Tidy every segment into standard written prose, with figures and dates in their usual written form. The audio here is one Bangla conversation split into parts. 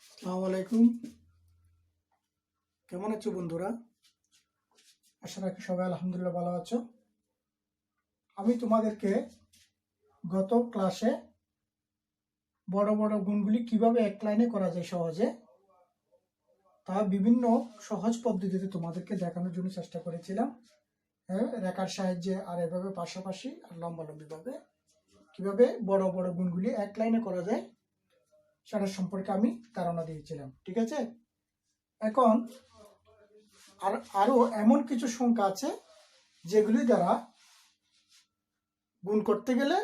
আসসালামু আলাইকুম। কেমন আছো বন্ধুরা? আশা রাখি সবাই আলহামদুলিল্লাহ ভালো আছো। আমি তোমাদেরকে গত ক্লাসে বড় বড় গুণগুলি কিভাবে এক লাইনে করা যায় সহজে, তা বিভিন্ন সহজ পদ্ধতিতে তোমাদেরকে দেখানোর জন্য চেষ্টা করেছিলাম। রেখার সাহায্যে আর এভাবে পাশাপাশি আর লম্বালম্বিভাবে কিভাবে বড় বড় গুণগুলি এক লাইনে করা যায় সেটা সম্পর্কে আমি ধারণা দিয়েছিলাম। ঠিক আছে, এখন আরো এমন কিছু সংখ্যা আছে যেগুলি দ্বারা গুণ করতে গেলে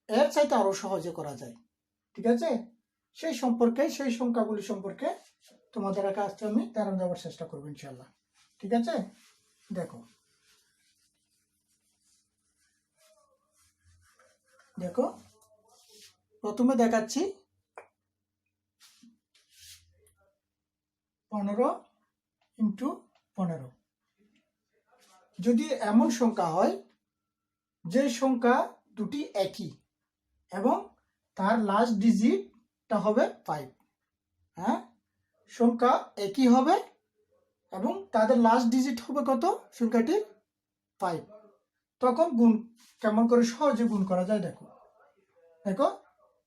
এর চাইতে আরো সহজে করা যায়। ঠিক আছে, সেই সংখ্যাগুলি সম্পর্কে তোমাদের কাছে আমি ধারণা দেওয়ার চেষ্টা করবো ইনশাল্লাহ। ঠিক আছে, দেখো দেখো প্রথমে দেখাচ্ছি 15 × 15। যদি এমন সংখ্যা হয় যে সংখ্যা দুটি একই এবং তার লাস্ট ডিজিটটা হবে 5, হ্যাঁ, সংখ্যা একই হবে এবং তাদের লাস্ট ডিজিট হবে কত? সংখ্যাটির 5। তখন গুণ কেমন করে সহজে গুণ করা যায় দেখো দেখো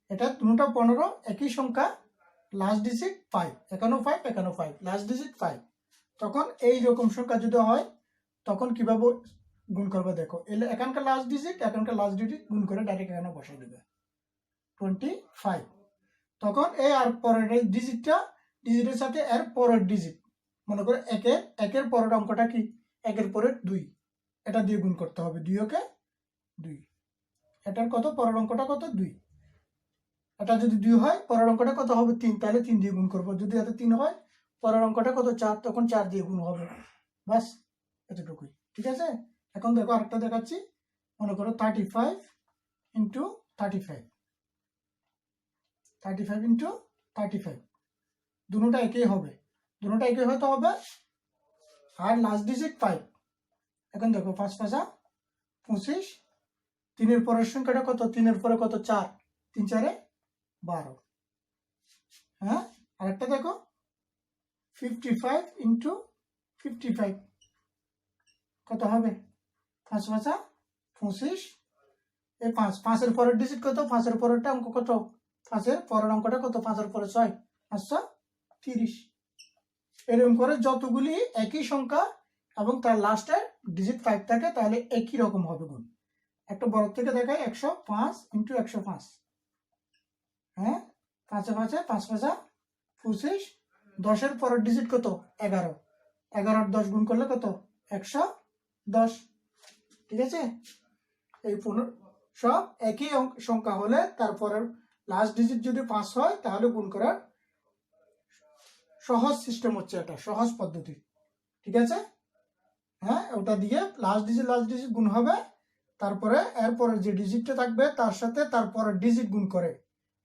এটা দুটো 15, একই সংখ্যা, লাস্ট ডিজিট 5, এখানেও 5 এখানেও 5, লাস্ট ডিজিট 5। তখন এই রকম সংখ্যা যদি হয় তখন কিভাবে গুণ করবে দেখো, এখানকার লাস্ট ডিজিট গুণ করে ডাইরেক্ট এখানে বসাই দেবে 25। তখন এই আর পরের ডিজিটের সাথে এর পরের ডিজিট, মনে করে একের পরের অঙ্কটা কি? একের পরের 2, এটা দিয়ে গুণ করতে হবে। 2 ওকে 2, এটার কত? পরের অঙ্কটা কত? 2। এটা যদি 2 হয় পরের অঙ্কটা কত হবে? 3, তাহলে 3 দিয়ে গুণ করবো। যদি এতে 3 হয় পরের অঙ্কটা কত? 4, তখন 4 দিয়ে গুণ হবে। বাস, এতটুকুই। ঠিক আছে, এখন দেখো আরেকটা দেখাচ্ছি। মনে করো 35 × 35, 35 × 35, দুটোটা একই হবে, দুটোটা একই হয়তো হবে। আর লাস্ট ডিজিট 5। এখন দেখো 5 5 25, 3-এর পরের সংখ্যাটা কত? 3-এর পরে কত? 4, 3 4 12। হ্যাঁ, আরেকটা দেখো 55 × 55, কত হবে? 5 5 25, এই 5-এর পরের ডিজিট কত? 5-এর পরেরটা অঙ্ক কত? 5-এর পরের অঙ্কটা কত? 5-এর পরে 6, 530। এরকম করে যতগুলি একই সংখ্যা এবং তার লাস্টের ডিজিট 5 থাকে তাহলে একই রকম হবে গুণ। একটা বড় থেকে দেখাই, 105 × 105। হ্যাঁ, 5 5 5 5 25, 10-এর পরের ডিজিট কত? 11, 11 10 গুণ করলে কত? 110। ঠিক আছে, এই সব একই সংখ্যা হলে তারপরের লাস্ট ডিজিট যদি 5 হয় তাহলে গুণ করার সহজ সিস্টেম হচ্ছে এটা, সহজ পদ্ধতি। ঠিক আছে, হ্যাঁ, ওটা দিয়ে লাস্ট ডিজিট গুণ হবে, তারপরে এরপরের যে ডিজিটটা থাকবে তার সাথে তারপরের ডিজিট গুণ করে,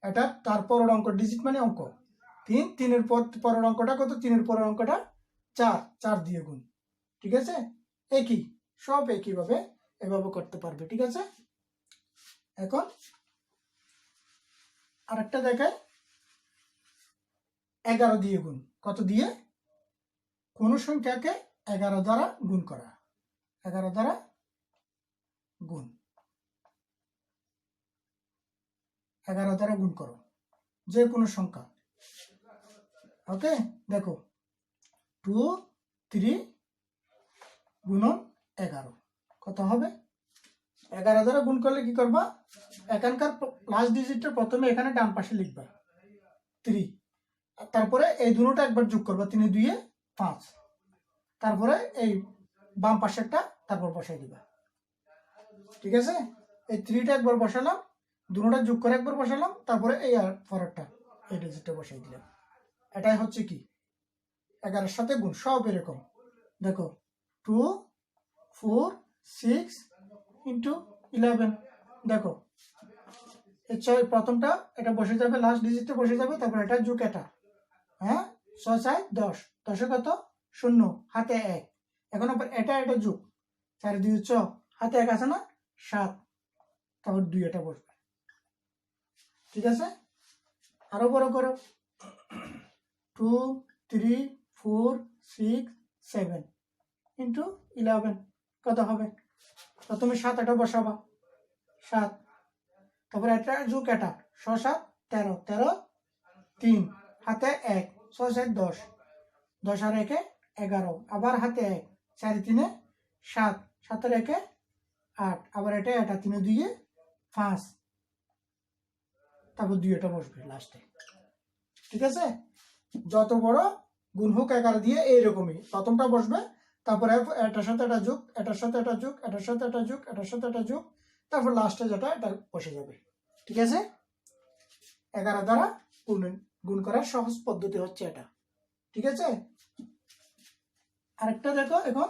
এটা তারপরের অঙ্ক। ডিজিট মানে অঙ্ক। 3, 3-এর পরের অঙ্কটা কত? 3-এর পরের অঙ্কটা 4, 4 দিয়ে গুণ। ঠিক আছে, একই, সব একইভাবে এভাবে করতে পারবে। ঠিক আছে, এখন আরেকটা দেখায় 11 দিয়ে গুণ। কত দিয়ে? কোন সংখ্যাকে 11 দ্বারা গুণ করা। 11 দ্বারা গুণ, 11 দ্বারা গুণ করো যে কোনো সংখ্যা। ওকে, দেখো 2 3 গুণন 11 কত হবে? 11 দ্বারা গুণ করলে কি করবা? এখানকার লাস্ট ডিজিটটা প্রথমে এখানে ডান পাশে লিখবা 3, তারপরে এই দুটোটা একবার যোগ করবা, 3 2 5, তারপরে এই বাম পাশেরটা তারপর বসাই দিবা। ঠিক আছে, এই 3টা একবার বসালাম, দুটোটা যোগ করে একবার বসালাম, তারপরে এই আর পরেরটা এই ডিজিটটা বসাই দিলাম। এটাই হচ্ছে কি 11-এর সাথে গুণ। সব এরকম দেখো 2 4 6 × 11। দেখো এই প্রথমটা এটা বসে যাবে, লাস্ট ডিজিটটা বসে যাবে, তারপর এটা যোগ এটা। হ্যাঁ, 6 6 10, 10-এ কত? 0, হাতে 1। এখন আবার এটা যোগ, 4 2 6, হাতে 1 আছে না? 7, তারপর 2 এটা বসবে। ঠিক আছে, আরো বড় করো 2 3 4 6 7 ইন্টু 11 কত হবে? প্রথমে 7 এটা বসাবা, 7, তারপরে এটা যোগ এটা 6 7 13, 13 3 হাতে 1 6 7 10, 10 আর 1 11, আবার হাতে 1 4 3 7, 7 আর 1 8, আবার এটা 3 2 5, তারপর 2 এটা বসবে লাস্টে। ঠিক আছে, যত বড় গুণ হোক 11 দিয়ে এইরকমই প্রথমটা বসবে, তারপরে এটার সাথে এটা যোগ, এটার সাথে এটা যোগ, এটার সাথে এটা যোগ, এটার সাথে এটা যোগ, তারপর লাস্টে যেটা এটা বসে যাবে। ঠিক আছে, 11 দ্বারা গুণ করার সহজ পদ্ধতি হচ্ছে এটা। ঠিক আছে, আরেকটা দেখো, এখন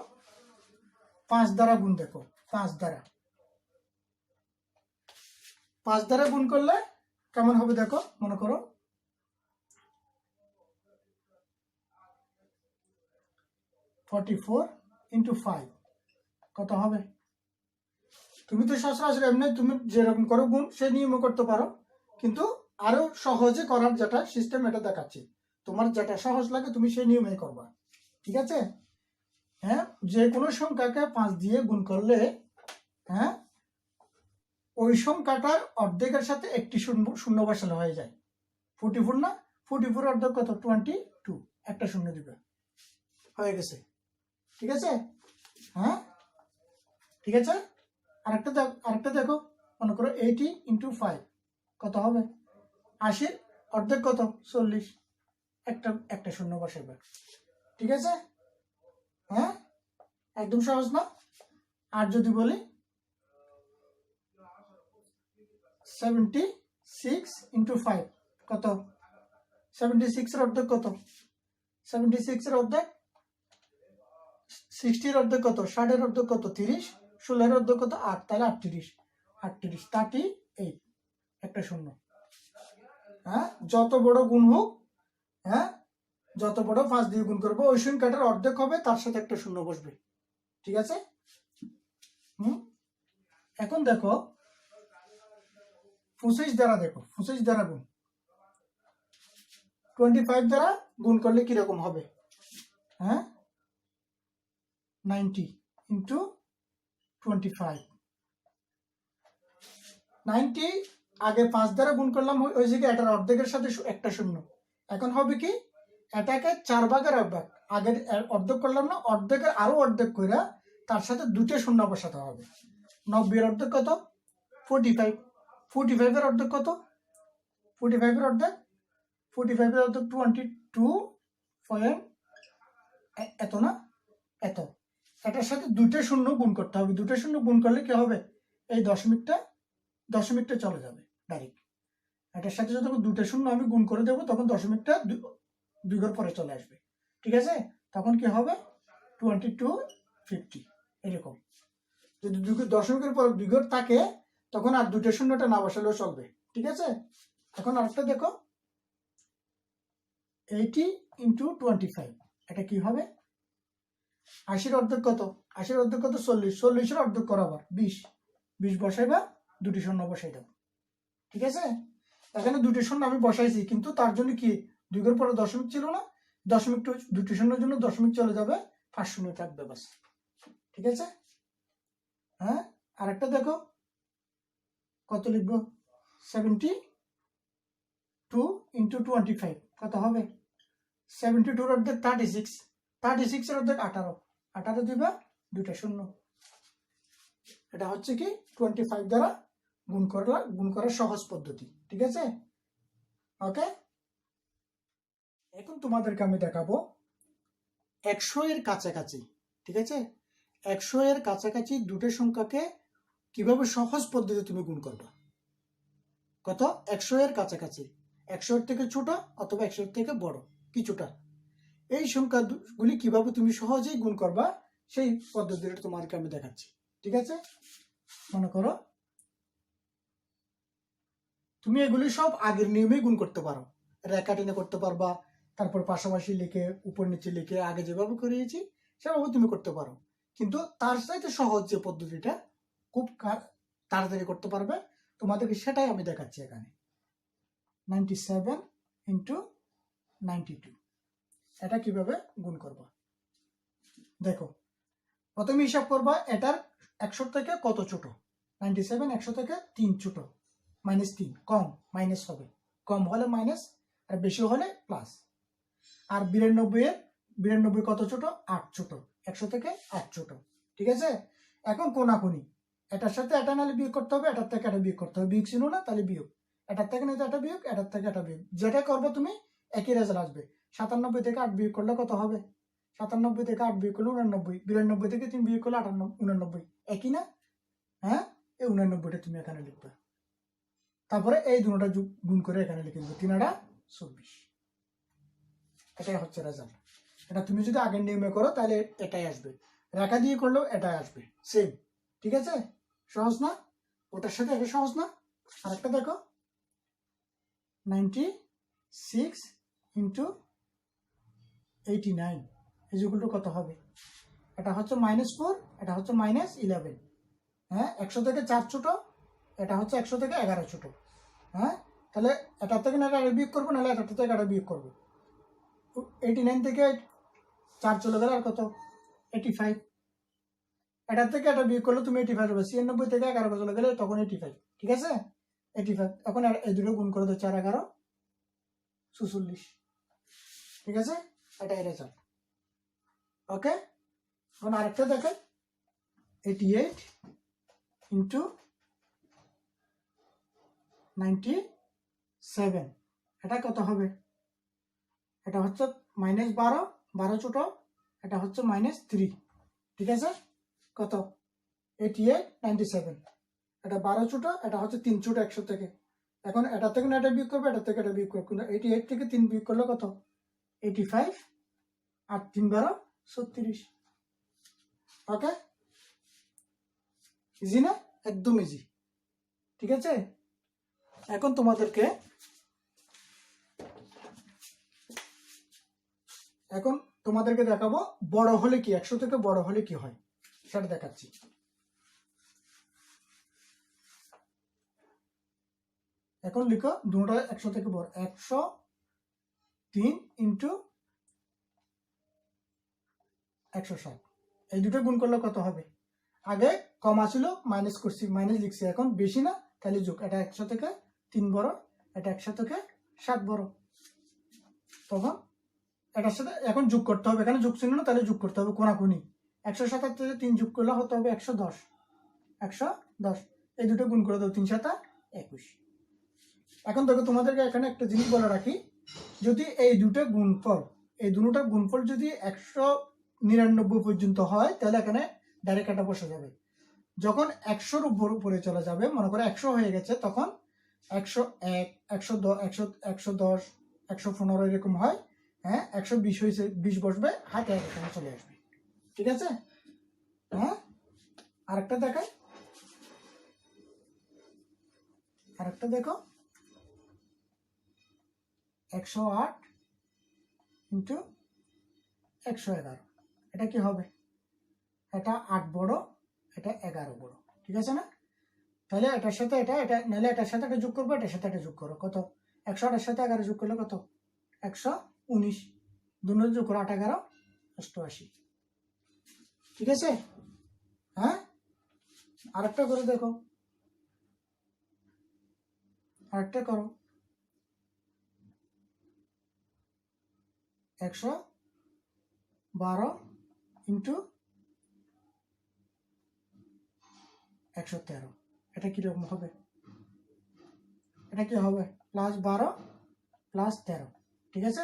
5 দ্বারা গুণ দেখো, 5 দ্বারা গুণ করলে কেমন হবে দেখো, মনে করো 44 ইন্টু 5 কত হবে? তুমি তো সচরাচর এমনি তুমি যেরকম করো গুণ সে নিয়মে করতে পারো, কিন্তু আরো সহজে করার যেটা সিস্টেম এটা দেখাচ্ছি, তোমার যেটা সহজ লাগে তুমি সেই নিয়মেই করবা। ঠিক আছে, হ্যাঁ, যে কোনো সংখ্যাকে 5 দিয়ে গুণ করলে, হ্যাঁ, ওই সংখ্যাটার অর্ধেকের সাথে একটি শূন্য বসানো হয়ে যায়। 44 না, 44 অর্ধেক কত? 22, একটা শূন্য দিবে, হয়ে গেছে। ঠিক আছে, হ্যাঁ, ঠিক আছে, আরেকটা দেখো, মনে করো 80 ইন্টু 5 কত হবে? 80 অর্ধেক কত? 40, একটা শূন্য বসাবে। ঠিক আছে, হ্যাঁ, একদম সহজ না? আর যদি বলি 76 ইন্টু 5 কত? 76 এর অর্ধেক কত? 76 এর অর্ধেক 60 এর অর্ধেক কত? 60 এর অর্ধেক কত? 30, 16 এর অর্ধেক কত? 8, তাহলে 38, 38 একটা শূন্য। হ্যাঁ, যত বড় গুণ হোক, হ্যাঁ, যত বড় 5 দিয়ে গুণ করবো ওই সংখ্যাটার অর্ধেক হবে, তার সাথে একটা শূন্য বসবে। ঠিক আছে, এখন দেখো 25 দ্বারা দেখো, 25 দ্বারা গুণ 25 দ্বারা গুণ করলে কিরকম হবে? হ্যাঁ, 90 ইন্টু 25, 90 আগে 5 দ্বারা গুণ করলাম ওই জায়গায় এটার অর্ধেকের সাথে একটা শূন্য, এখন হবে কি এটাকে 4 ভাগের অর্ধেক, আগের অর্ধেক করলাম না, অর্ধেকের আরো অর্ধেক করে তার সাথে 2টা শূন্য বসাতে হবে। 90 এর অর্ধেক কত? 45, 45 এর অর্ধেক কত? 45 এর অর্ধেক 22 পয়েন্ট এত না, এত, এটার সাথে 2টা শূন্য গুণ করতে হবে। 2টা শূন্য গুণ করলে কি হবে? এই দশমিকটা চলে যাবে ডাইরেক্ট। এটার সাথে যখন 2টা শূন্য আমি গুণ করে দেবো তখন দশমিকটা 2 ঘর পরে চলে আসবে। ঠিক আছে, তখন কি হবে? 2250 এরকম। যদি দশমিকের পর 2 ঘর থাকে তখন আর 2টা শূন্যটা না বসালেও চলবে। ঠিক আছে, এখন আরেকটা দেখো 80 ইন্টু 25 এটা কি হবে? 80 এর অর্ধেক কত? 80 এর অর্ধেক কত? 40, 40 এর অর্ধেক করো আবার 20 বসাইবা, 2টি শূন্য বসাই দাও। ঠিক আছে, এখানে 2টি শূন্য আমি বসাইছি, কিন্তু তার জন্য কি 2 ঘর পরে দশমিক ছিল না, দশমিক 2টি শূন্যের জন্য দশমিক চলে যাবে, 5 শূন্য থাকবে বাস। ঠিক আছে, হ্যাঁ, আরেকটা দেখো কত লিখবো? 72 ইন্টু 25 কত হবে? 72 এর অর্ধেক 36, 36 এর অর্ধেক 18, 18 দিবা, 2টা শূন্য। এটা হচ্ছে কি 25 দ্বারা গুণ করার সহজ পদ্ধতি। ঠিক আছে, ওকে। এখন তোমাদেরকে আমি দেখাবো 100 এর কাছাকাছি। ঠিক আছে, 100 এর কাছাকাছি দুটো সংখ্যাকে কিভাবে সহজ পদ্ধতি তুমি গুণ করবে। কত? 100 এর কাছাকাছি, 100 এর থেকে ছোট অথবা 100 এর থেকে বড় কিছুটা, এই সংখ্যাগুলি কিভাবে তুমি সহজেই গুণ করবা সেই পদ্ধতিটা তোমাদেরকে আমি দেখাচ্ছি। ঠিক আছে, মনে করো তুমি এগুলি সব আগের নিয়মে গুণ করতে পারো, রেখা টেনে করতে পারবা, তারপর পাশাপাশি লিখে উপর নিচে লিখে আগে যেভাবে করিয়েছি সেভাবে তুমি করতে পারো, কিন্তু তার সাথে সহজ যে পদ্ধতিটা খুব তাড়াতাড়ি করতে পারবে তোমাদেরকে সেটাই আমি দেখাচ্ছি এখানে। 97 ইন্টু 92 এটা কিভাবে গুণ করবা দেখো। প্রথমে হিসাব করবা এটার 100 থেকে কত ছোট। 97 100 থেকে 3 ছোট, -3 কম, মাইনাস হবে, কম হলে মাইনাস আর বেশি হলে প্লাস। আর 92 কত ছোট? 8 ছোট, 100 থেকে 8 ছোট। ঠিক আছে, এখন কোনাকুনি, এটার সাথে এটা নাহলে বিয়োগ করতে হবে, এটার থেকে এটা বিয়োগ করতে হবে। বিয়োগ ছিল না, তাহলে বিয়োগ, এটার থেকে নিতে এটা বিয়োগ, এটার থেকে এটা বিয়োগ, যেটা করবে তুমি একই রেজাল্ট আসবে। 97 থেকে 8 বিয়োগ করলে কত হবে? 97 থেকে 8 বিয়োগ করলে 89, 92 থেকে 3 বিয়োগ করলে 89, একই না? হ্যাঁ, এই 89টা তুমি এখানে লিখবে, তারপরে এই দুটোটা গুণ করে এখানে লিখে দেবে, 3 8 24। এটাই হচ্ছে রেজাল্ট। এটা তুমি যদি আগের নিয়মে করো তাহলে এটাই আসবে, রেখা দিয়ে করলেও এটাই আসবে, সেম। ঠিক আছে, সহজ না? ওটার সাথে এটা সহজ না? আরেকটা দেখো, 96 ইন্টু 89 ইকুয়াল টু কত হবে? এটা হচ্ছে -4, এটা হচ্ছে -11। হ্যাঁ, 100 থেকে 4 ছোট, এটা হচ্ছে 100 থেকে 11 ছোট। হ্যাঁ, তাহলে এটার থেকে না এটা বিয়োগ করবো, নাহলে এটার থেকে এটা বিয়োগ করবো। 89 থেকে 4 চলে গেলে আর কত? 85। এটার থেকে এটা বিয়োগ করলে তুমি 85 হবে। 96 থেকে 11 চলে গেলে তখন 85। ঠিক আছে, 85। এখন এই দুটো গুণ করে দাও, 4 11 46। ঠিক আছে, এটাই রেজাল্ট। ওকে, এখন আরেকটা দেখেন, 88 ইন্টু 97, এটা কত হবে? এটা হচ্ছে -12, 12 ছোট, এটা হচ্ছে -3। ঠিক আছে, কত? 88 97, এটা 12 ছোট, এটা হচ্ছে 3 ছোট 100 থেকে। এখন এটা থেকে না এটা বিয়োগ করবে, এটা থেকে এটা বিয়োগ করবে, 88 থেকে 3 বিয়োগ করলে কত? 85, আর 3 12 36। ওকে, ইজি না? একদম ইজি। ঠিক আছে, এখন তোমাদেরকে দেখাবো বড় হলে কি, 100 থেকে বড় হলে কি হয় সেটা দেখাচ্ছি। এখন লিখো দুটোটা 100 থেকে বড়, 103 ইন্টু 160, এই দুটো গুণ করলে কত হবে? আগে কমা ছিল, মাইনাস করছি, মাইনাস লিখছি, এখন বেশি না, তাহলে যোগ। এটা 100 থেকে 3 বড়, এটা 100 থেকে 7 বড়, তখন এটার সাথে এখন যোগ করতে হবে। এখানে যোগ ছিল না, তাহলে যোগ করতে হবে কোনাকুনি। 177 থেকে 3 যোগ করলে হতে হবে 110, 110। এই দুটো গুণ করে দাও, 3 7 21। এখন দেখো, তোমাদেরকে এখানে একটা জিনিস বলে রাখি, যদি এই দুটো গুণফল যদি 199 পর্যন্ত হয়, তাহলে এখানে ডাইরেক্ট এটা বসে যাবে। যখন 100-র উপরে চলে যাবে, মনে করো 100 হয়ে গেছে, তখন 101, 110, 110, 115 এরকম হয়। হ্যাঁ, 120 হয়েছে, 20 বসবে, হাতে এখানে চলে আসবে। ঠিক আছে, হ্যাঁ। আরেকটা দেখাই, আরেকটা দেখো, 108 ইন্টু 111, এটা কি হবে? এটা 8 বড়, এটা 11 বড়। ঠিক আছে না? তাহলে এটার সাথে এটা, নাহলে এটার সাথে এটা যোগ করবো, এটার সাথে এটা যোগ করো, কত? 108 এর সাথে 11 যোগ করলে কত? 119, দুটো যোগ করো, 8 11 88। ঠিক আছে, হ্যাঁ। আরেকটা করে দেখো, আরেকটা করো, 112 ইন্টু 113, এটা কিরকম হবে? এটা কি হবে? +12 +13। ঠিক আছে,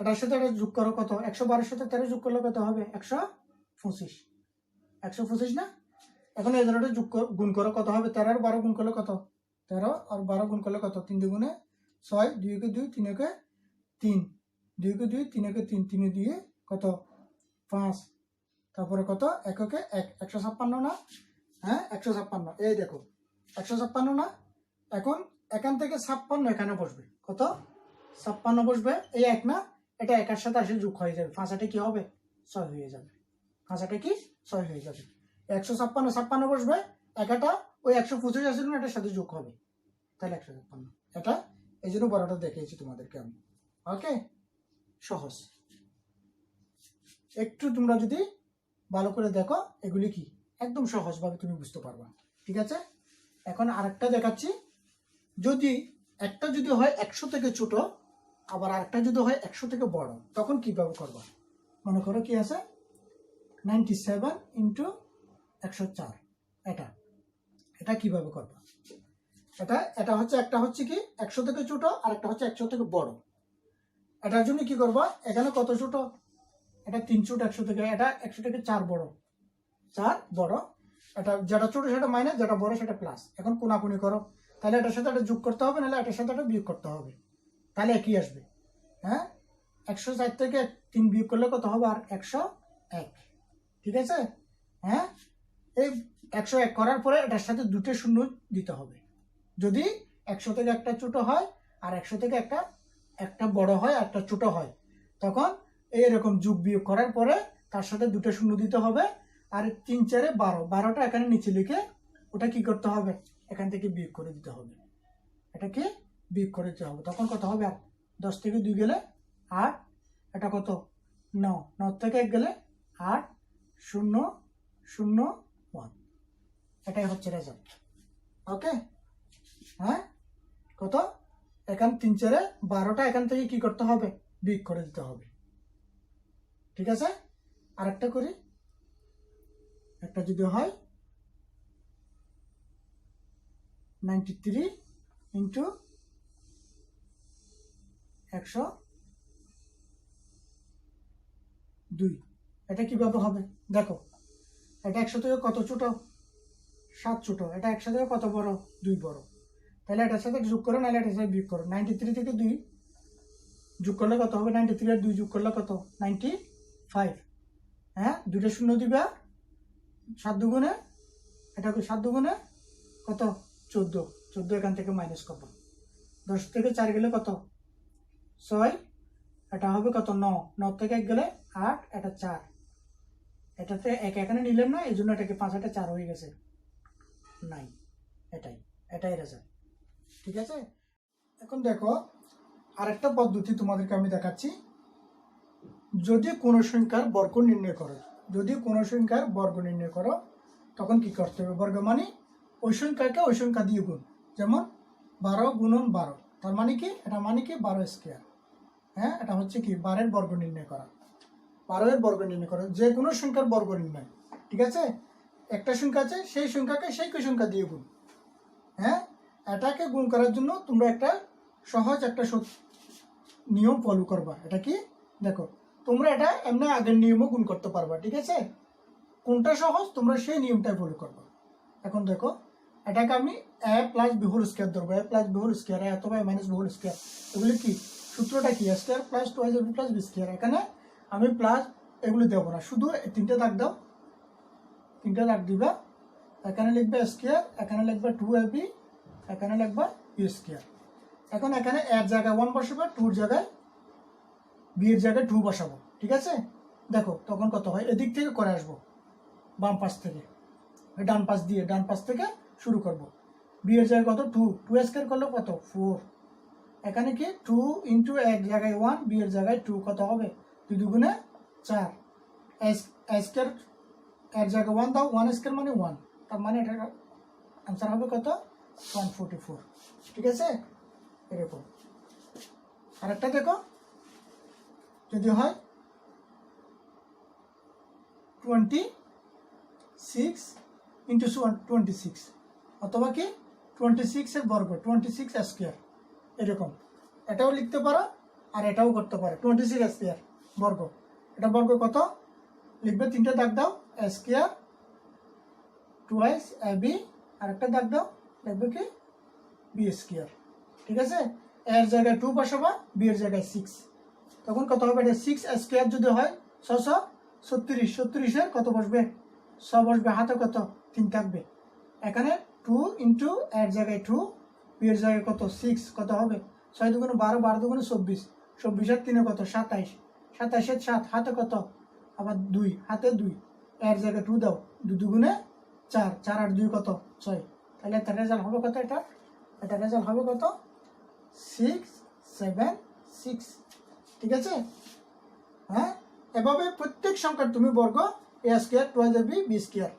এটার সাথে এটা যোগ করো, কত? 112-এর সাথে 13 যোগ করলে কত হবে? 125, 125 না? এখন এই দুটো গুণ করো, কত হবে? 13 আর 12 গুণ করলে কত? 13 আর 12 গুণ করলে কত? 3 2 6, 2 কে 2, 3 কে 3, 2 কে 2, 3 কে 3, 3 2 কত? 5, তারপরে কত? এককে 1, 156 না? হ্যাঁ, 156। এই দেখো, 156 না? এখন এখান থেকে 56 এখানে বসবে, কত? 56 বসবে, এই 1 না, এটা 1-এর সাথে আসে যোগ হয়ে যাবে, 5 কি হবে? 6 হয়ে যাবে, 5 কি 6 হয়ে যাবে। 156 56 বসবে, একটা ওই 125 আসলে না, এটার সাথে যোগ হবে, তাহলে 156। এটা এই জন্য বড়টা দেখিয়েছি তোমাদেরকে আমি। ওকে, সহজ। একটু তোমরা যদি ভালো করে দেখো এগুলি কি একদম সহজভাবে তুমি বুঝতে পারবা। ঠিক আছে, এখন আরেকটা দেখাচ্ছি। যদি একটা যদি হয় 100 থেকে ছোট, আবার আরেকটা যদি হয় 100 থেকে বড়, তখন কিভাবে করবা? মনে করো কি আছে 97 ইন্টু 104, এটা এটা কিভাবে করবা? এটা হচ্ছে একটা হচ্ছে কি 100 থেকে ছোট, আর একটা হচ্ছে 100 থেকে বড়। এটার জন্য কি করবা? এখানে কত ছোট? এটা 3 ছোট 100 থেকে, এটা 100 থেকে 4 বড়, 4 বড়। এটা যেটা ছোট সেটা মাইনাস, যেটা বড় সেটা প্লাস। এখন কোনাকুনি করো, তাহলে এটার সাথে এটা যোগ করতে হবে, নাহলে এটার সাথে এটা বিয়োগ করতে হবে, তাহলে একই আসবে। হ্যাঁ, 104 থেকে 3 বিয়োগ করলে কত হবে? আর 101। ঠিক আছে, হ্যাঁ, এই 101 করার পরে এটার সাথে দুটো শূন্য দিতে হবে। যদি 100 থেকে একটা ছোট হয় আর 100 থেকে একটা বড় হয় আর একটা ছোট হয়, তখন এইরকম যোগ বিয়োগ করার পরে তার সাথে দুটো শূন্য দিতে হবে। আর 3 4 12, 12টা এখানে নিচে লিখে ওটা কি করতে হবে? এখান থেকে বিয়োগ করে দিতে হবে, এটাকে বিয়োগ করে দিতে হবে। তখন কত হবে? 10 থেকে 2 গেলে 8, এটা কত 9, 9 থেকে 1 গেলে 8 0 0 1, এটাই হচ্ছে রেজাল্ট। ওকে, হ্যাঁ, কত? এখান 3 4 12টা এখান থেকে কি করতে হবে? বিয়োগ করে দিতে হবে। ঠিক আছে, আরেকটা করি। একটা যদি হয় 93 ইন্টু 102, এটা কিভাবে হবে? দেখো, এটা 100 থেকে কত ছোট? 7 ছোট। এটা 100 থেকে কত বড়? 2 বড়। তাহলে এটার সাথে যোগ করো, নাহলে এটার সাথে বিয়োগ করো। 93 থেকে 2 যোগ করলে কত হবে? 93 আর 2 যোগ করলে কত? 95। হ্যাঁ, দুটো শূন্য দিবা, 7 দুগুণে, এটা 7 দুগুণে কত? 14, 14 এখান থেকে মাইনাস করবো। 10 থেকে 4 গেলে কত? 6, এটা হবে কত? 9, 9 থেকে 1 গেলে 8, এটা 4, এটাতে 1 এখানে নিলাম না, এই জন্য এটাকে 5 এটা 4 হয়ে গেছে 9। এটাই রেজাল্ট। ঠিক আছে, এখন দেখো আরেকটা পদ্ধতি তোমাদেরকে আমি দেখাচ্ছি। যদি কোনো সংখ্যার বর্গ নির্ণয় করো, তখন কি করতে হবে? বর্গ মানে ওই সংখ্যাকে ওই সংখ্যা দিয়ে গুণ। যেমন 12 গুণন 12, তার মানে কি? এটা মানে কি 12 স্কোয়ার। হ্যাঁ, এটা হচ্ছে কি 12 এর বর্গ নির্ণয় করা। 12 এর বর্গ নির্ণয় করা, যে কোনো সংখ্যার বর্গ নির্ণয়। ঠিক আছে, একটা সংখ্যা আছে, সেই সংখ্যাকে সেই সংখ্যা দিয়ে গুণ। হ্যাঁ, এটাকে গুণ করার জন্য তোমরা একটা সহজ একটা নিয়ম ফলো করবা। এটা কি? দেখো, তোমরা এটা এমনি আগের নিয়মও গুণ করতে পারবা। ঠিক আছে, কোনটা সহজ তোমরা সেই নিয়মটাই ফলো করবা। এখন দেখো, এটাকে আমি a plus b whole square ধরবো। a plus b whole square, অথবা a minus b whole square, এগুলি কি সূত্রটা কি? a square plus 2ab plus b square. এখানে আমি প্লাস এগুলি দেবো না, শুধু তিনটে দাগ দাও, তিনটে দাগ দিবা। এখানে লিখবে স্কয়ার, এখানে লিখবে 2ab, এখানে লিখবে b স্কয়ার। এখন এখানে এর জায়গায় 1 বসাবো, 2 এর জায়গায় b এর জায়গায় 2 বসাবো। ঠিক আছে, দেখো তখন কত হয়? এদিক থেকে করে আসবো, বাম পাশ থেকে, ডান পাশ থেকে শুরু করব। b এর জায়গায় কত? 2, 2 স্কয়ার করলে কত? 4। এখানে কি 2 ইন্টু এক জায়গায় 1, b এর জায়গায় 2, কত হবে? 2 দুগুণে 4। স্কয়ার এর জায়গায় 1 দাও, 1 স্কয়ার মানে 1, তার মানে এটা আনসার হবে কত? 144। ঠিক আছে, এরকম। আরেকটা দেখো, যদি হয় 26 ইন্টু 26, অথবা কি 26 এর বর্গ, 26 স্কয়ার, এরকম। এটাও লিখতে পারো আর এটাও করতে পারো। 26 স্কয়ার বর্গ, এটা বর্গ কত লিখবে? তিনটে দাগ দাও, স্কয়ার টুয়াইস ab, আর একটা দাগ দাও, লিখবে কি b স্কয়ার। ঠিক আছে, এর জায়গায় 2 বসাবা, b এর জায়গায় 6, তখন কত হবে? এটা 6 স্কয়ার যদি হয় 636, 36 এর কত বসবে? 6 বসবে, হাতে কত? 3 থাকবে। এখানে 2 ইন্টু এর জায়গায় 2, b এর জায়গায় কত? 6, কত হবে? 6 দুগুণে 12, 12 দুগুণে 24, 24 আর 3 কত? 27, 27 এর 7, হাতে কত? আবার 2, হাতে 2, এর জায়গায় 2 দাও, 2 দুগুণে 4, 4 আর 2 কত? 6। তাহলে তার রেজাল্ট হবে কত? এটা রেজাল্ট হবে কত? 676। ঠিক আছে, হ্যাঁ, এভাবে প্রত্যেক সংখ্যার তুমি বর্গ A square twice B B square,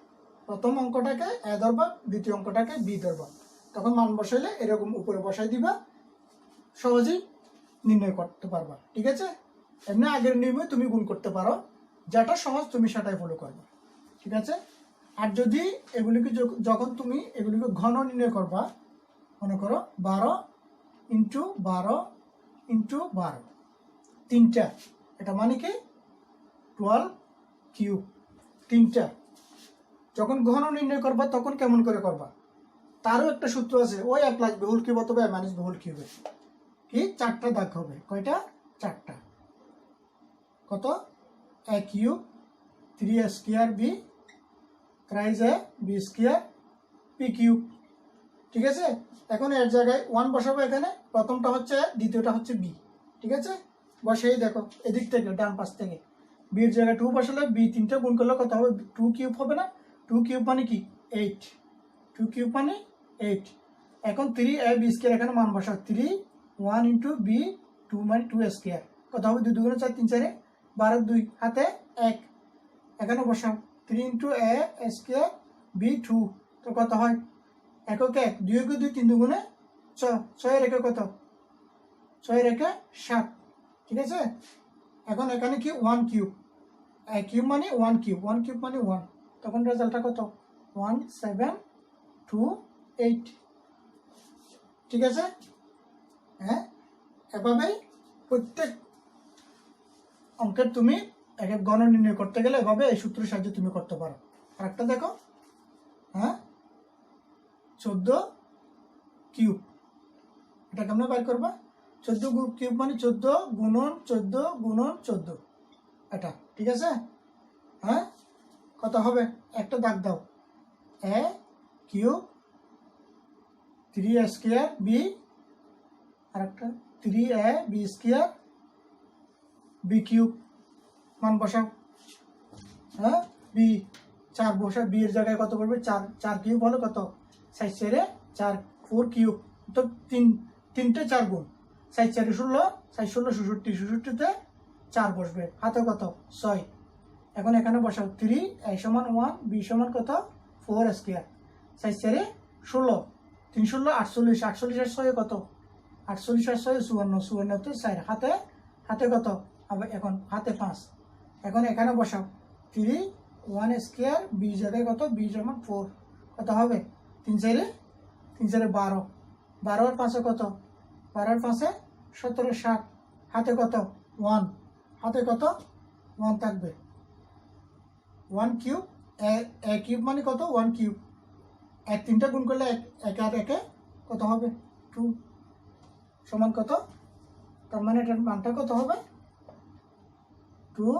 প্রথম অঙ্কটাকে এ ধরবা, দ্বিতীয় অঙ্কটাকে বি ধরবা, তখন মান বসাইলে এরকম উপরে বসাই দিবা, সহজেই নির্ণয় করতে পারবা। ঠিক আছে, এমনি আগের নিয়মে তুমি গুণ করতে পারো, যেটা সহজ তুমি সেটাই ফলো করবে। ঠিক আছে, আর যদি এগুলিকে যখন তুমি এগুলিকে ঘন নির্ণয় করবা, মনে করো 12 ইন্টু 12 ইন্টু 12 তিনটা, এটা মানে কি 12 কিউব, তিনটা। যখন ঘন নির্ণয় করবা তখন কেমন করে করবা, তারও একটা সূত্র আছে, ওই এ প্লাস বহুল কিউব অথবা এ মাইনাস বহুল কিউবে কি চারটা দাগ হবে, কয়টা, চারটা। কত, এ cube 3 square B থ্রাইজ A B square P cube. ঠিক আছে, এখন এর জায়গায় 1 বসাবো, এখানে প্রথমটা হচ্ছে, দ্বিতীয়টা হচ্ছে বি। ঠিক আছে, বসেই দেখো এদিক থেকে ডান পাশ থেকে বির জায়গায় 2 বসালে বি তিনটা গুণ করলে কত হবে, 2 কিউব হবে না, 2 কিউব মানে কি 8, 2 কিউব মানে 8। এখন 3 এ বি স্কোয়ার, এখানে মান বসাও 3 1 ইন্টু বি 2 মানে 2 স্কোয়ার, কত হবে 2 2 4 3 4 12 2 হাতে 1, এখানে বসাও 3 ইন্টু এ স্কোয়ার বি 2, তো কত হয় একক 1 2 একে 2 3 দুগুণে 6, 6 রেখে কত 6 রেখে 7। ঠিক আছে, এখন এখানে কি 1 কিউব, এ কিউব মানে 1 কিউব, 1 কিউব মানে 1, তখন রেজাল্টটা কত 1 7 2 8। ঠিক আছে, হ্যাঁ, এভাবেই প্রত্যেক অঙ্কের তুমি এক এক গণ নির্ণয় করতে গেলে এভাবে এই সূত্রের সাহায্যে তুমি করতে পারো। আরেকটা দেখো, হ্যাঁ 14 কিউব, এটা কেমন বের করবা, 14 কিউব মানে 14 গুণন 14 গুণন 14, এটা। ঠিক আছে, হ্যাঁ কত হবে, একটা দাগ দাও, এ কিউব 3 স্কোয়ার বি, আর একটা 3 A B square B cube, মান বসাও, হ্যাঁ বি 4 বসা, বি এর জায়গায় কত পড়বে 4, 4 কিউব হলো কত 6 4 4 4 কিউব, তো তিনটে 4 গুণ 6 4 16, 6 16 66, 66তে 4 বসবে, হাতে কত 6। এখন এখানে বসাও 3 এ সমান 1 বি সমান কত 4 স্কোয়ার, 6 4 16, 3 16 48, 48 আর 6 কত 48 আর 6 54, 54 তে 4 হাতে, হাতে কত, আবার এখন হাতে 5, এখন এখানে বসাও 3 1 স্কোয়ার বি জায়গায় কত বি সমান 4, কত হবে 3 4 3 4 12, 12 আর 5 কত 12 আর 5 17 60, হাতে কত 1, হাতে কত 1 থাকবে, 1 কিউব, এ কিউব মানে কত 1 কিউব, এক তিনটা গুণ করলে এক আর একে কত হবে 2, সমান কত, তার মানে এটার মানটা কত হবে 2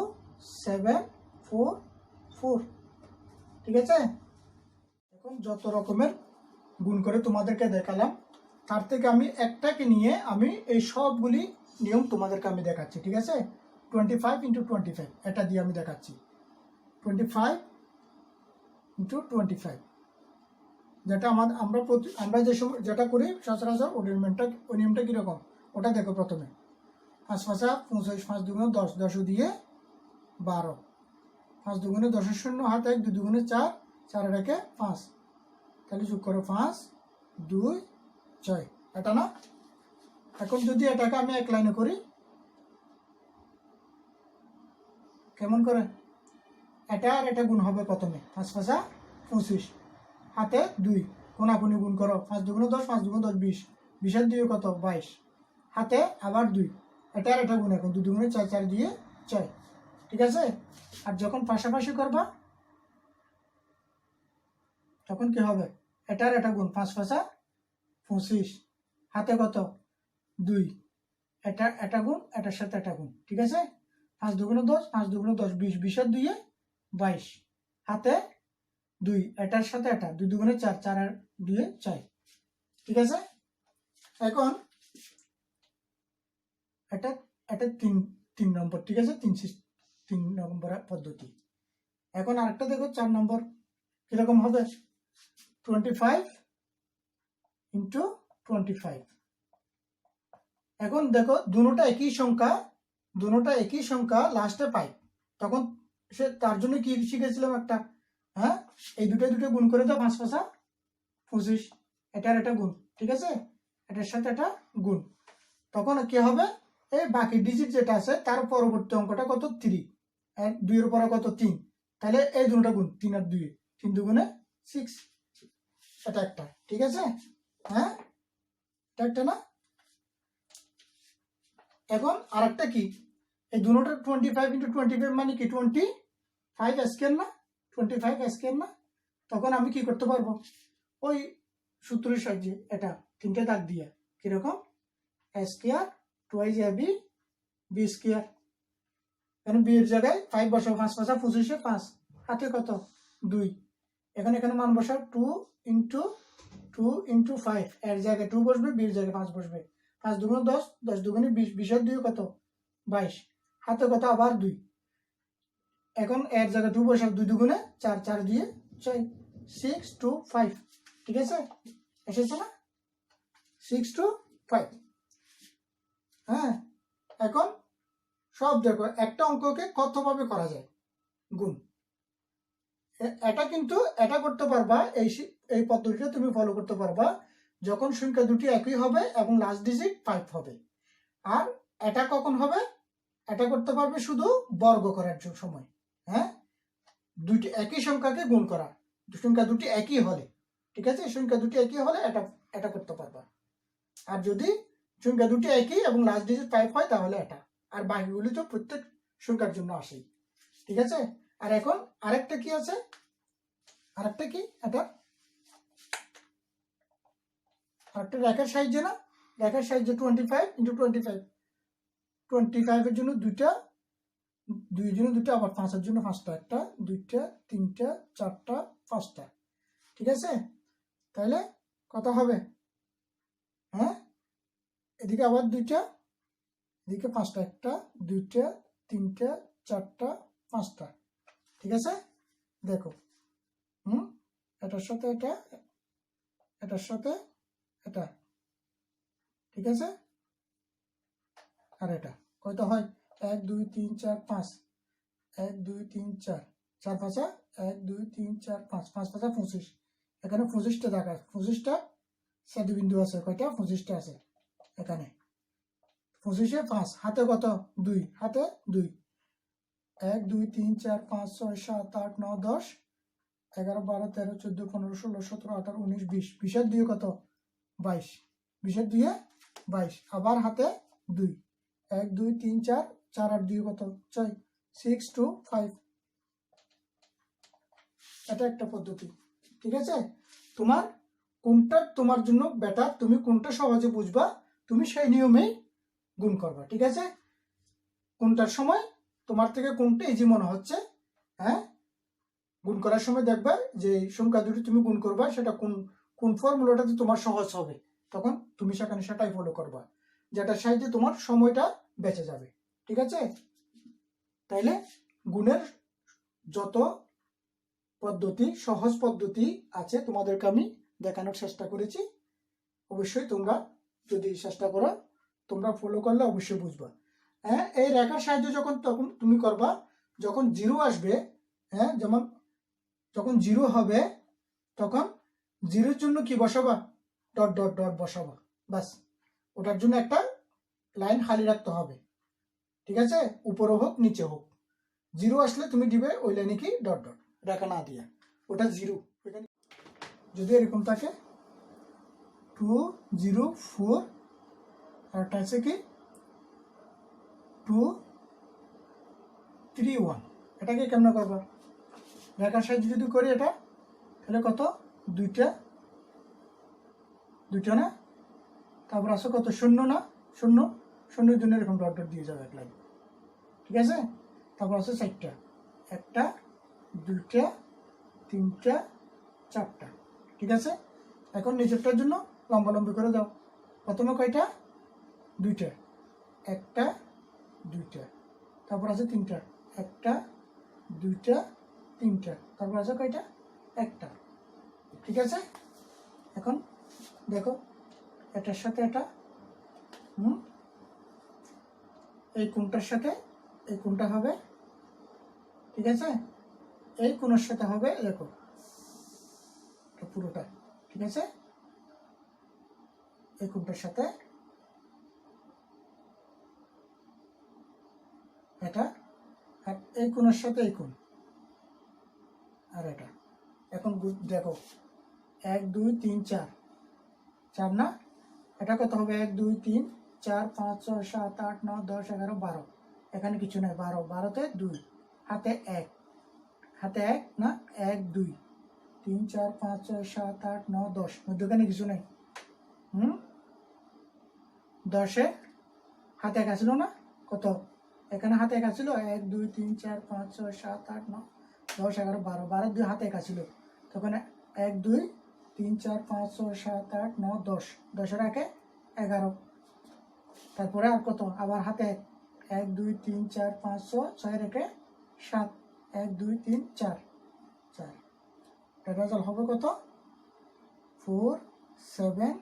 7 4 4। ঠিক আছে, এখন যত রকমের গুণ করে তোমাদেরকে দেখালাম, তার থেকে আমি একটাকে নিয়ে আমি এই সবগুলি নিয়ম তোমাদেরকে আমি দেখাচ্ছি। ঠিক আছে, 25 ইন্টু 25, এটা দিয়ে আমি দেখাচ্ছি 25 ইন্টু 25, যেটা আমরা যে সময় যেটা করি সচরাচর ওই নিয়মটা কীরকম ওটা দেখো। প্রথমে 5 5 25, 5 দুগুণে 10, 10 দিয়ে 12, 5 দুগুণে 10 শূন্য, হাত 1 2 দুগুণে 4, 4 রেখে 5, তাহলে যোগ করো 5 2 6, এটা না। এখন যদি এটাকে আমি এক লাইনে করি, কেমন করে, এটা আর এটা গুণ হবে, প্রথমে 5 5 25, হাতে 2 কোনাকুনি গুণ করো, 5 দুগুণে 10, 5 দুগুণে 10 20, 20 আর 2 কত 22, হাতে আবার 2, এটা আর এটা গুণ, এখন 2 দুগুণে 4, 4 দিয়ে 6। ঠিক আছে, আর যখন পাশাপাশি করবা তখন কি হবে, এটা আর এটা গুণ, 5 5 25, হাতে কত 2, এটা গুণ, এটার সাথে এটা গুণ। ঠিক আছে, 5 দুগুণে 10, 5 দুগুণে 10 20, 20 আর 2 22, হাতে 2, এটার সাথে এটা 2 দুগুণে 4, 4 আর 2 6। ঠিক আছে, এখন এটা এটা 3 নম্বর। ঠিক আছে, 3 নম্বর পদ্ধতি। এখন আরেকটা দেখো 4 নম্বর কিরকম হবে, 25 ইন্টু 25। এখন দেখো দুটোটা একই সংখ্যা, দুটোটা একই সংখ্যা লাস্টে পাই, তখন সে তার জন্য কি শিখেছিলাম একটা, হ্যাঁ এই দুটো গুণ করে দাও, 5 5 25, এটার এটা গুণ, ঠিক আছে, এটার সাথে এটা গুণ, তখন কি হবে, এই বাকি ডিজিট যেটা আছে তার পরবর্তী অঙ্কটা কত 3, আর 2 এর পরে কত 3, তাহলে এই দুটোটা গুণ, 3 আর 2, 3 দুগুণে 6, এটা একটা, ঠিক আছে, হ্যাঁ এটা একটা না। এখন আরেকটা কি, এই দুটোটা 25 × 25 মানে কি 25 স্কয়ার না, 25 স্কয়ার না, তখন আমি কি করতে পারবো, ওই সূত্রের সাহায্যে এটা 3টে দাগ দিয়ে, কিরকম, a square twice ab b square, এখানে b এর জায়গায় 5 বসাও, 5 5 25 5, হাতে কত 2, এখানে মান বসাও 2 × 5, এর জায়গায় 2 বসবে, b এর জায়গায় 5 বসবে, 5 দুগুণ 10, 10 দুগুণে 20, 20 আর 2 কত 22, হাতে কত আবার 2, এখন এর জায়গায় 2 বসাও, 2 দুগুণে 4, 4 দিয়ে 6, 6 2 5, ঠিক আছে, এসেছে না 6 2 5, হ্যাঁ। এখন সব দেখো একটা অঙ্ককে কতভাবে করা যায় গুণ, এটা কিন্তু এটা করতে পারবা, এই পদ্ধতিটা তুমি ফলো করতে পারবা যখন সংখ্যা দুটি একই হবে এবং লাস্ট ডিজিট 5 হবে। আর এটা কখন হবে, এটা করতে পারবে শুধু বর্গ করার সময়, হ্যাঁ দুইটি একই সংখ্যাকে গুণ করা, সংখ্যা দুটি একই হলে, ঠিক আছে, সংখ্যা দুটি একই হলে এটা করতে পারবা, আর যদি সংখ্যা দুটি একই এবং লাস্ট ডিজিট 5 হয় তাহলে এটা, আর বাকিগুলি তো প্রত্যেক সংখ্যার জন্য আসেই, ঠিক আছে। আর এখন আরেকটা কি আছে, আরেকটা কি, এটা আরেকটা রেখার সাহায্যে না, রেখার সাহায্যে 25 × 25, 25 এর জন্য দুইটা, 2 এর জন্য দুটো, আবার 5 এর জন্য 5টা, একটা 2টা 3টা 4টা 5টা, ঠিক আছে, তাহলে কত হবে, হ্যাঁ এদিকে আবার 2টা, এদিকে 5টা, একটা 2টা 3টা 4টা 5টা, ঠিক আছে, দেখো এটার সাথে এটা, এটার সাথে এটা, ঠিক আছে, আর এটা কয়টা হয় 1 2 3 4 5, 1 2 3 4, 4 5 1 2 3 4 5, 5 5 25, এখানে 25টা দাগ আছে, 25টা সেদু বিন্দু আছে, কয়টা 25টা আছে এখানে, 25 এ 5, হাতে কত 2, হাতে 2, 1 2 3 4 5 6 7 8 9 10 11 12 13 14 15 16 17 18 19 20, 20 এর 2 কত 22, 20 এর 2 22, আবার হাতে 2, 1 2 3 4, 4 আর 2 কত 6, 6 2 5, এটা একটা পদ্ধতি, ঠিক আছে। তোমার কোনটা তোমার জন্য বেটার, তুমি কোনটা সহজে বুঝবা, তুমি সেই নিয়মেই গুণ করবা, ঠিক আছে, কোনটার সময় তোমার থেকে কোনটা ইজি মনে হচ্ছে, হ্যাঁ গুণ করার সময় দেখবা যে সংখ্যা দুটি তুমি গুণ করবা সেটা কোন ফর্মুলাটাতে তোমার সহজ হবে, তখন তুমি সেটাই ফলো করবা, যেটার সাহায্যে তোমার সময়টা বেঁচে যাবে, ঠিক আছে। তাইলে গুণের যত পদ্ধতি, সহজ পদ্ধতি আছে তোমাদেরকে আমি দেখানোর চেষ্টা করেছি, অবশ্যই তোমরা যদি চেষ্টা করো, তোমরা ফলো করলে অবশ্যই বুঝবা, হ্যাঁ এই রেখার সাহায্যে তখন তুমি করবা, যখন 0 আসবে, হ্যাঁ যেমন যখন 0 হবে তখন 0-এর জন্য কি বসাবা, ডট ডট ডট বসাবা, বাস, ওটার জন্য একটা লাইন খালি রাখতে হবে, ঠিক আছে, উপরে হোক নিচে হোক, 0 আসলে তুমি দিবে ওই লাইনে কি ডট ডট, রেখা না দিয়া, ওটা 0, যদি এরকম থাকে 2 0 4, আর একটা আছে কি 2 3 1, এটাকে কেমন করবা, রেখার সাহায্যে যদি করি এটা, তাহলে কত 2টা না, তারপর আছে কত 0 না, 0 0-এর জন্য এরকম ডট ডট দিয়ে যাবে এক লাইন, ঠিক আছে, তারপর আছে 4টা, 1টা 2টা 3টা 4টা, ঠিক আছে। এখন নিচেরটার জন্য লম্বালম্বি করে দাও, প্রথমে কয়টা 2টা, 1টা 2টা, তারপর আছে 3টা, 1টা 2টা 3টা, তারপর আছে কয়টা 1টা, ঠিক আছে। এখন দেখো এটার সাথে এটা, এই কোণটার সাথে এই কোণটা হবে, ঠিক আছে, এই কোণের সাথে হবে, দেখো পুরোটা, ঠিক আছে, এই কোণটার সাথে এটা, আর এই কোণের সাথে এই কোণ, আর এটা। এখন দেখো 1 2 3 4, 4 না, এটা কত হবে? 1 2 3 4 5 6 7 8 9 10 11 12, এখানে কিছু নাই, 12, 12তে 2, হাতে 1, হাতে 1 না, 1 2 3 4 5 6 7 8 9 10, মধ্যখানে কিছু নাই। 10-এ হাতে 1 আসলো না, কত? এখানে হাতে 1 আসলো, 1 2 3 4 5 6 7 8 9 10 11 12, 12 2 হাতে 1 আসলো, তখন 1 2 3 4 5 6 7 8 9 10, 10-এর আগে 11, তারপরে আর কত? আবার হাতে 1 2 3 4 5 6, 6 রেখে 7, 1 2 3 4, 4, এর রেজাল্ট হবে কত? 4 7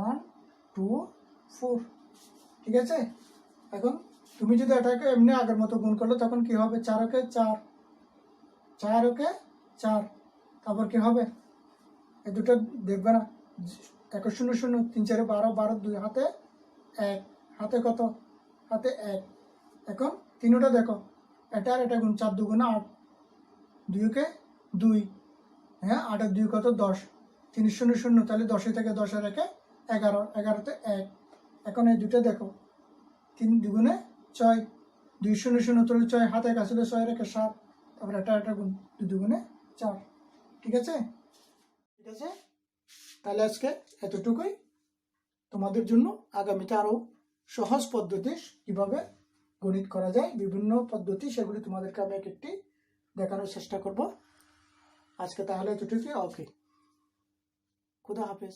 1 2 4, ঠিক আছে। এখন তুমি যদি এটাকে এমনি আগের মতো গুণ করলে তখন কি হবে? 4 ওকে 4, 4 ওকে 4, তারপর কি হবে? এই দুটো দেখবে না, 1 0 0 3 4 12, 12 2 হাতে 1, হাতে কত? হাতে 1। এখন তিনটা দেখো, এটা আর এটা গুণ, 4 2 গুণ 8, 2 ওকে 2, হ্যাঁ 8 আর 2 কত? 10, 3 0 0, তাহলে 10 থেকে 10 রেখে 11, 11তে 1। এখন এই দুটো দেখো, 3 2 6, 2 0 0, তাহলে 6 হাতে কাছে 6 রেখে 7, তারপর এটা গুণ, 2 2 4, ঠিক আছে, ঠিক আছে। তাহলে আজকে এতটুকুই তোমাদের জন্য। আগামীতে আরো সহজ পদ্ধতি কিভাবে গণিত করা যায়, বিভিন্ন পদ্ধতি, সেগুলি তোমাদেরকে আমি একটি দেখানোর চেষ্টা করব। আজকে তাহলে এতটুকুই, ওকে, খুদা হাফেজ।